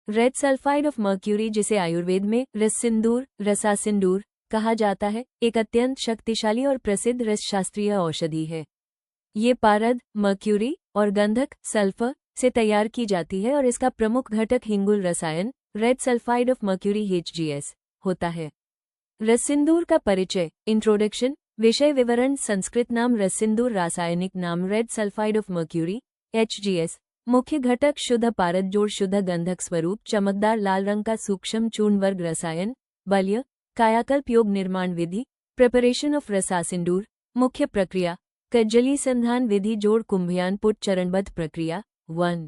Red sulphide of mercury, जिसे आयुर्वेद में रससिंदूर, रसासिंदूर कहा जाता है, एक अत्यंत शक्तिशाली और प्रसिद्ध रसशास्त्रीय औषधि है। ये पारद, मर्क्यूरी और गंधक, सल्फर से तैयार की जाती है और इसका प्रमुख घटक हिंगुल रसायन red sulphide of mercury HGS होता है। रससिंदूर का परिचय, इंट्रोडक्शन। विषय विवरण। संस्कृत नाम रससिंदूर, रासायनिक नाम red sulphide of mercury HGS। मुख्य घटक शुद्ध पारद जोड़ शुद्ध गंधक स्वरूप, चमकदार लाल रंग का सूक्ष्म चूर्ण वर्ग रसायन, बल्य, कायाकल्प योग निर्माण विधि, प्रिपरेशन ऑफ रसासिंदूर। मुख्य प्रक्रिया, कज्जली संधान विधि जोड़ कुंभयान पुट चरणबद्ध प्रक्रिया। 1.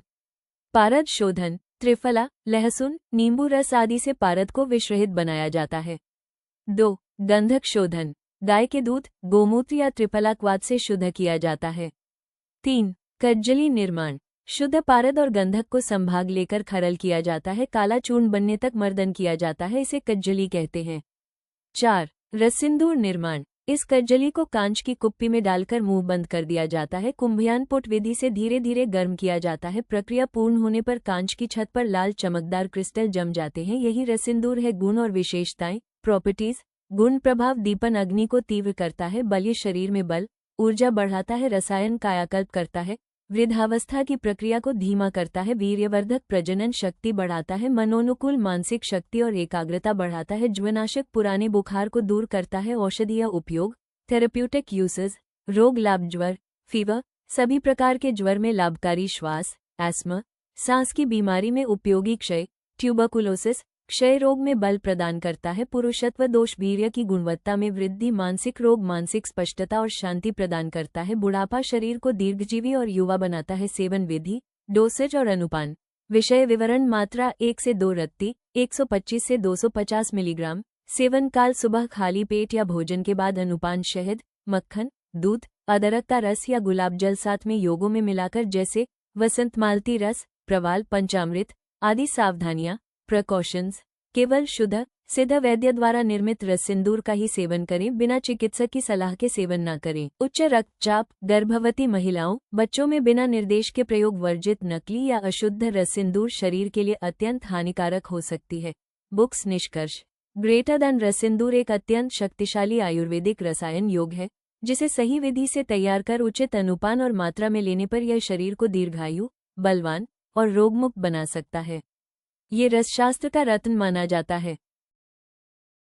पारद शोधन। त्रिफला, लहसुन, नींबू रस आदि से पारद को विषरहित बनाया जाता है। 2. गंधक शोधन। गाय के दूध, गोमूत्र या त्रिफला क्वाथ से शुद्ध किया जाता है। 3. कज्जली निर्माण। शुद्ध पारद और गंधक को संभाग लेकर खरल किया जाता है, काला चूर्ण बनने तक मर्दन किया जाता है, इसे कज्जली कहते हैं। 4. रससिंदूर निर्माण। इस कज्जली को कांच की कुप्पी में डालकर मुंह बंद कर दिया जाता है, कुंभयान पुट विधि से धीरे धीरे गर्म किया जाता है। प्रक्रिया पूर्ण होने पर कांच की छत पर लाल चमकदार क्रिस्टल जम जाते हैं, यही रससिंदूर है। गुण और विशेषताएं। प्रॉपर्टीज। गुण प्रभाव, दीपन अग्नि को तीव्र करता है, बल्य शरीर में बल, ऊर्जा बढ़ाता है, रसायन कायाकल्प करता है, वृद्धावस्था की प्रक्रिया को धीमा करता है, वीर्यवर्धक, प्रजनन शक्ति बढ़ाता है, मनोनुकूल, मानसिक शक्ति और एकाग्रता बढ़ाता है, ज्वरनाशक, पुराने बुखार को दूर करता है। औषधीय उपयोग। Therapeutic usage. रोग लाभ, ज्वर, फीवर, सभी प्रकार के ज्वर में लाभकारी, श्वास, एस्मा, सांस की बीमारी में उपयोगी, क्षय, ट्यूबरकुलोसिस, क्षय रोग में बल प्रदान करता है, पुरुषत्व दोष, वीर्य की गुणवत्ता में वृद्धि, मानसिक रोग, मानसिक स्पष्टता और शांति प्रदान करता है, बुढ़ापा, शरीर को दीर्घजीवी और युवा बनाता है। सेवन विधि, डोसेज और अनुपान। विषय विवरण। मात्रा 1 से 2 रत्ती 125 से 250 मिलीग्राम। सेवन काल, सुबह खाली पेट या भोजन के बाद। अनुपान, शहद, मक्खन, दूध, अदरक का रस या गुलाब जल साथ में योगों में मिलाकर, जैसे वसंत मालती रस, प्रवाल, पंचामृत आदि। सावधानियां, प्रिकॉशंस। केवल शुद्ध सिद्ध वैद्य द्वारा निर्मित रससिंदूर का ही सेवन करें, बिना चिकित्सक की सलाह के सेवन न करें। उच्च रक्तचाप, गर्भवती महिलाओं, बच्चों में बिना निर्देश के प्रयोग वर्जित। नकली या अशुद्ध रससिंदूर शरीर के लिए अत्यंत हानिकारक हो सकती है। बुक्स। निष्कर्ष। ग्रेटर देन रससिंदूर एक अत्यंत शक्तिशाली आयुर्वेदिक रसायन योग है, जिसे सही विधि से तैयार कर उचित अनुपान और मात्रा में लेने पर यह शरीर को दीर्घायु, बलवान और रोगमुक्त बना सकता है। ये रसशास्त्र का रत्न माना जाता है।